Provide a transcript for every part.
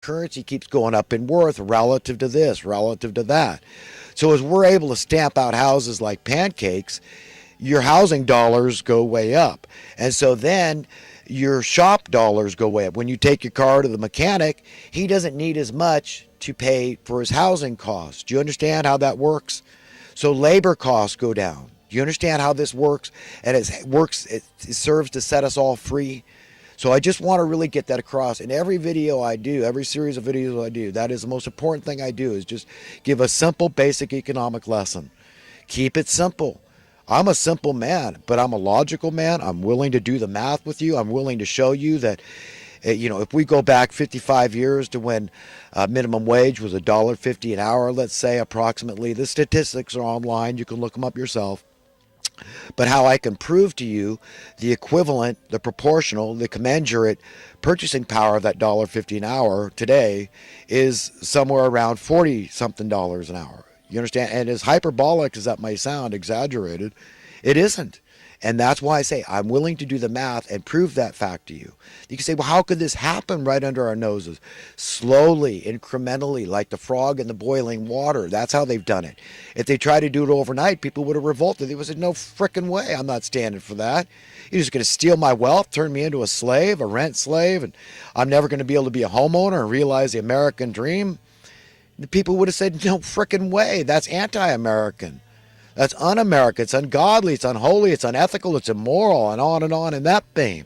currency keeps going up in worth relative to this, relative to that. So as we're able to stamp out houses like pancakes, your housing dollars go way up. And so then your shop dollars go way up. When you take your car to the mechanic, he doesn't need as much to pay for his housing costs. Do you understand how that works? So labor costs go down. Do you understand how this works? And it serves to set us all free. So I just want to really get that across. In every video I do, every series of videos I do, that is the most important thing I do, is just give a simple, basic economic lesson. Keep it simple. I'm a simple man, but I'm a logical man. I'm willing to do the math with you. I'm willing to show you that, if we go back 55 years to when minimum wage was $1.50 an hour, let's say, approximately. The statistics are online. You can look them up yourself. But how I can prove to you the equivalent, the proportional, the commensurate purchasing power of that $1.50 an hour today is somewhere around $40-something an hour. You understand? And as hyperbolic as that may sound, exaggerated, it isn't. And that's why I say I'm willing to do the math and prove that fact to you. You can say, well, how could this happen right under our noses? Slowly, incrementally, like the frog in the boiling water. That's how they've done it. If they tried to do it overnight, people would have revolted. They would have said, no frickin' way, I'm not standing for that. You're just going to steal my wealth, turn me into a slave, a rent slave, and I'm never going to be able to be a homeowner and realize the American dream. The people would have said, no frickin' way, that's anti-American. That's un-American, it's ungodly, it's unholy, it's unethical, it's immoral, and on in that theme.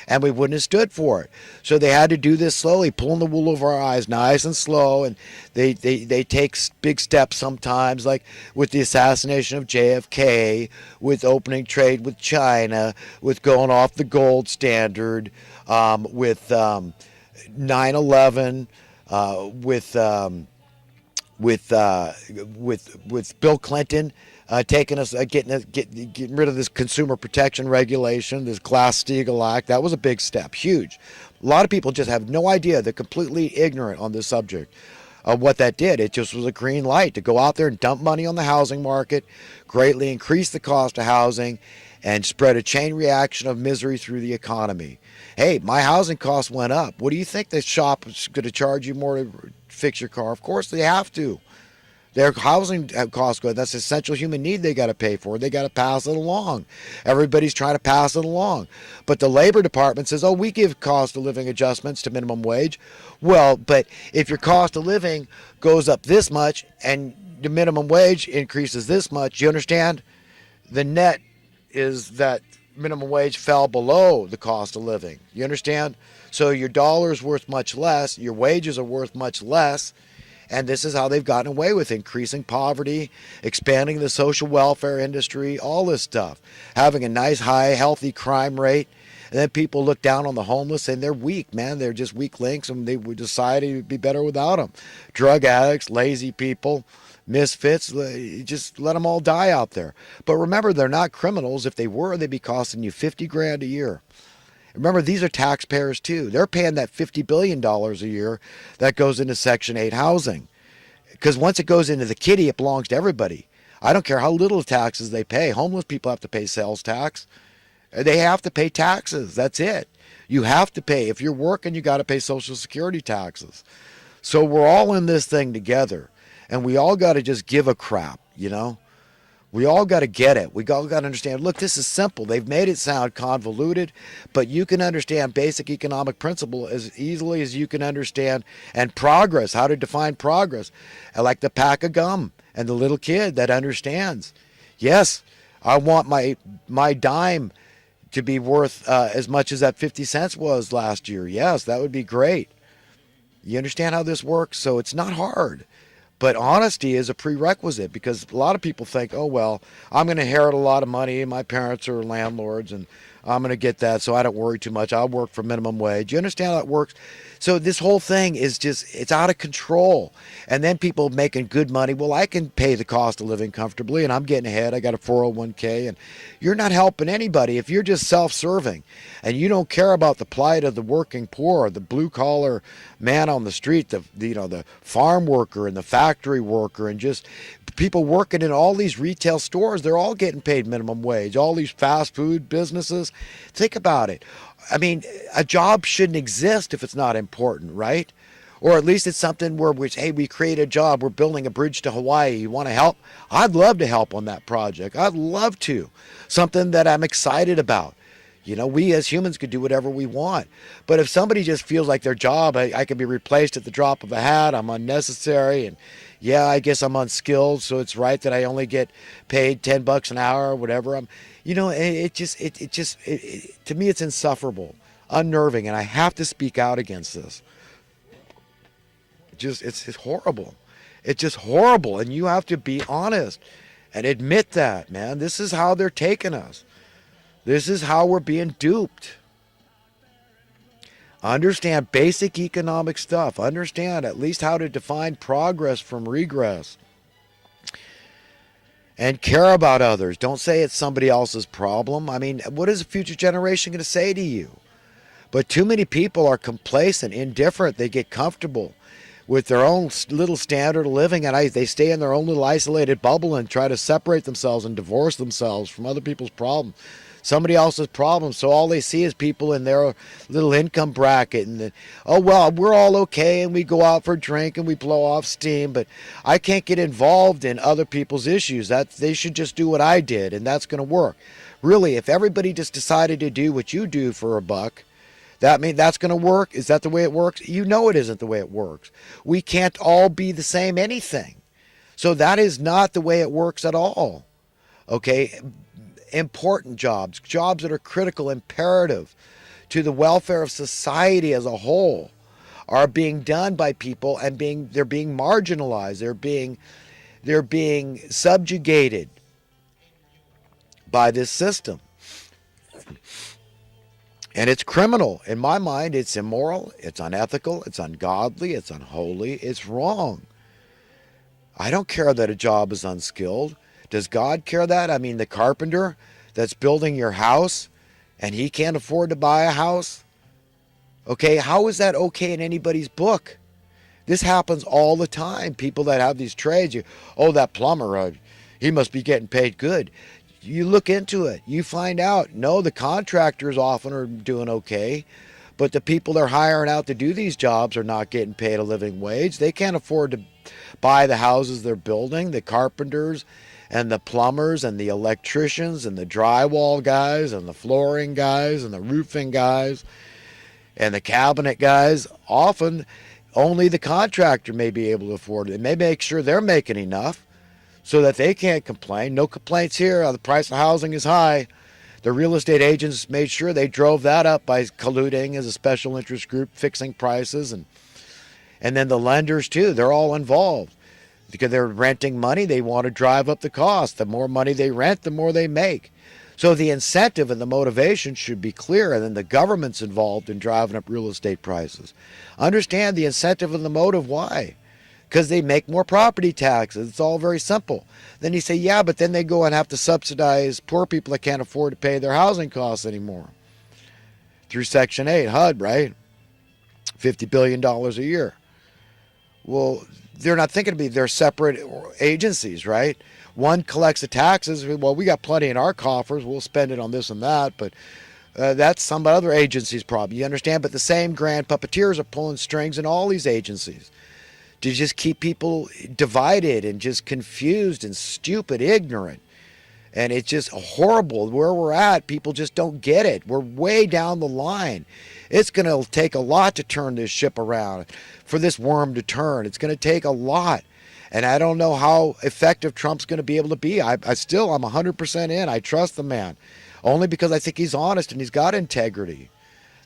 And we wouldn't have stood for it. So they had to do this slowly, pulling the wool over our eyes, nice and slow, and they take big steps sometimes, like with the assassination of JFK, with opening trade with China, with going off the gold standard, with 9/11, with Bill Clinton taking us, getting rid of this consumer protection regulation, this Glass-Steagall Act. That was a big step, huge. A lot of people just have no idea. They're completely ignorant on this subject of what that did. It just was a green light to go out there and dump money on the housing market, greatly increase the cost of housing, and spread a chain reaction of misery through the economy. Hey, my housing costs went up. What do you think the shop is going to charge you more to fix your car? Of course they have to. Their housing costs go. That's an essential human need they got to pay for. They got to pass it along. Everybody's trying to pass it along. But the Labor Department says, oh, we give cost of living adjustments to minimum wage. Well, but if your cost of living goes up this much and the minimum wage increases this much, you understand? The net is that minimum wage fell below the cost of living. You understand? So your dollar is worth much less. Your wages are worth much less. And this is how they've gotten away with increasing poverty, expanding the social welfare industry, all this stuff, having a nice, high, healthy crime rate. And then people look down on the homeless and they're weak, man. They're just weak links, and society would be better without them. Drug addicts, lazy people, misfits, just let them all die out there. But remember, they're not criminals. If they were, they'd be costing you $50,000 a year. Remember, these are taxpayers too. They're paying that $50 billion a year that goes into Section 8 housing. Because once it goes into the kitty, it belongs to everybody. I don't care how little taxes they pay. Homeless people have to pay sales tax. They have to pay taxes. That's it. You have to pay. If you're working, you got to pay Social Security taxes. So we're all in this thing together. And we all got to just give a crap, We all got to get it. We all got to understand, look, this is simple. They've made it sound convoluted, but you can understand basic economic principle as easily as you can understand, and progress, how to define progress, like the pack of gum and the little kid that understands. Yes, I want my dime to be worth as much as that 50 cents was last year. Yes, that would be great. You understand how this works? So it's not hard. But honesty is a prerequisite, because a lot of people think, oh, well, I'm going to inherit a lot of money. My parents are landlords, and I'm going to get that, so I don't worry too much. I'll work for minimum wage. You understand how that works? So this whole thing is just, it's out of control. And then people making good money, well, I can pay the cost of living comfortably, and I'm getting ahead. I got a 401k, and you're not helping anybody if you're just self-serving and you don't care about the plight of the working poor, the blue-collar man on the street, the farm worker and the factory worker, and just people working in all these retail stores. They're all getting paid minimum wage. All these fast food businesses. Think about it. I mean, a job shouldn't exist if it's not important, right? Or at least it's something where hey, we create a job, we're building a bridge to Hawaii, you want to help? I'd love to help on that project. I'd love to. Something that I'm excited about. You know, we as humans could do whatever we want. But if somebody just feels like their job, I can be replaced at the drop of a hat, I'm unnecessary, and yeah, I guess I'm unskilled, so it's right that I only get paid $10 an hour or whatever. You know, to me, it's insufferable, unnerving, and I have to speak out against this. It's horrible. It's just horrible, and you have to be honest and admit that, man. This is how they're taking us. This is how we're being duped. Understand basic economic stuff. Understand at least how to define progress from regress. And care about others. Don't say it's somebody else's problem. I mean, what is a future generation going to say to you? But too many people are complacent, indifferent. They get comfortable with their own little standard of living, and they stay in their own little isolated bubble and try to separate themselves and divorce themselves from other people's problems, somebody else's problems. So all they see is people in their little income bracket, and oh well, we're all okay, and we go out for a drink and we blow off steam, but I can't get involved in other people's issues. That they should just do what I did, and that's going to work. Really, if everybody just decided to do what you do for a buck, that mean that's going to work? Is that the way it works? You know it isn't the way it works. We can't all be the same anything. So that is not the way it works at all. Okay? Important jobs, jobs that are critical, imperative to the welfare of society as a whole, are being done by people, and they're being marginalized. They're being subjugated by this system. And it's criminal. In my mind, it's immoral, it's unethical, it's ungodly, it's unholy, it's wrong. I don't care that a job is unskilled. Does God care that? I mean, the carpenter that's building your house and he can't afford to buy a house? Okay, how is that okay in anybody's book? This happens all the time. People that have these trades, that plumber, he must be getting paid good. You look into it, you find out, no, the contractors often are doing okay, but the people they're hiring out to do these jobs are not getting paid a living wage. They can't afford to buy the houses they're building. The carpenters and the plumbers and the electricians and the drywall guys and the flooring guys and the roofing guys and the cabinet guys, often only the contractor may be able to afford it. They may make sure they're making enough so that they can't complain. No complaints here. The price of housing is high. The real estate agents made sure they drove that up by colluding as a special interest group, fixing prices. And then the lenders, too, they're all involved. Because they're renting money, they want to drive up the cost. The more money they rent, the more they make. So the incentive and the motivation should be clear, and then the government's involved in driving up real estate prices. Understand the incentive and the motive. Why? Because they make more property taxes. It's all very simple. Then you say, yeah, but then they go and have to subsidize poor people that can't afford to pay their housing costs anymore. Through Section 8, HUD, right? $50 billion a year. Well, they're not thinking they're separate agencies, right? One collects the taxes. Well, we got plenty in our coffers. We'll spend it on this and that, but that's some other agency's problem. You understand? But the same grand puppeteers are pulling strings in all these agencies to just keep people divided and just confused and stupid, ignorant. And it's just horrible where we're at. People just don't get it. We're way down the line. It's going to take a lot to turn this ship around, for this worm to turn. It's going to take a lot. And I don't know how effective Trump's going to be able to be. I'm 100% in. I trust the man. Only because I think he's honest and he's got integrity.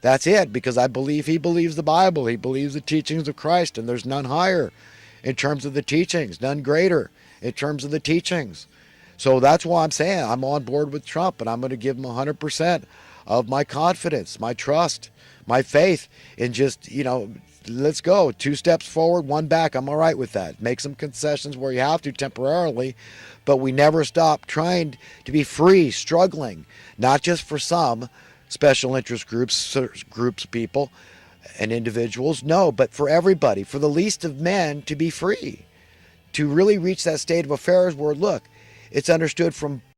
That's it, because I believe he believes the Bible. He believes the teachings of Christ, and there's none higher in terms of the teachings, none greater in terms of the teachings. So that's why I'm saying I'm on board with Trump, and I'm going to give him 100% of my confidence, my trust, my faith in just, let's go. 2 steps forward, 1 back. I'm all right with that. Make some concessions where you have to temporarily, but we never stop trying to be free, struggling, not just for some special interest groups, people and individuals, no, but for everybody, for the least of men to be free, to really reach that state of affairs where, look, it's understood from